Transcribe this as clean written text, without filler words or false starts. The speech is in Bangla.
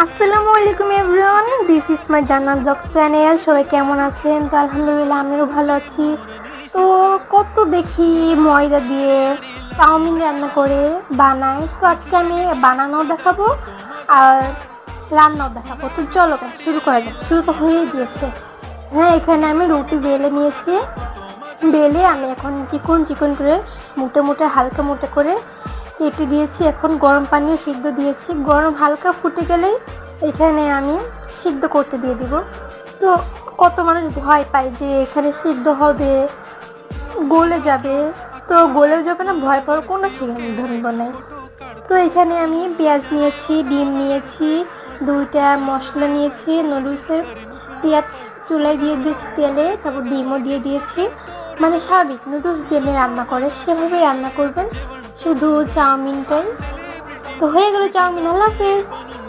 আসসালামু আলাইকুম এভরিওয়ান, দিস ইজ মাই জান্নাত ব্লগ চ্যানেল। সবাই কেমন আছেন? তো আলহামদুলিল্লাহ আমিও ভালো আছি। তো কত দেখি ময়দা দিয়ে চাউমিন রান্না করে বানায়, তো আজকে আমি বানানোও দেখাবো আর রান্নাও দেখাবো। তো চলো শুরু করা যাক। শুরু তো হয়ে গিয়েছে। হ্যাঁ, এখানে আমি রুটি বেলে নিয়েছি। বেলে আমি এখন চিকন চিকন করে মুটে মুটে হালকা মুটে করে কেটে দিয়েছি। এখন গরম পানিও সিদ্ধ দিয়েছি। গরম হালকা ফুটে গেলেই এখানে আমি সিদ্ধ করতে দিয়ে দিব। তো কত মানুষ ভয় পায় যে এখানে সিদ্ধ হবে, গলে যাবে। তো গলেও যাবে না, ভয় পাওয়ার কোনো সিদ্ধান্ত নেই। তো এখানে আমি পেঁয়াজ নিয়েছি, ডিম নিয়েছি, 2টা মশলা নিয়েছি নুডলসের। পেঁয়াজ চুলায় দিয়ে দিয়েছি তেলে, তারপর ডিমও দিয়ে দিয়েছি। মানে স্বাভাবিক নুডলস যেভাবে রান্না করে সেভাবে রান্না করবেন, শুধু চাউমিনটাই। তো হয়ে গেল চাউমিন। আল্লাহ হাফেজ।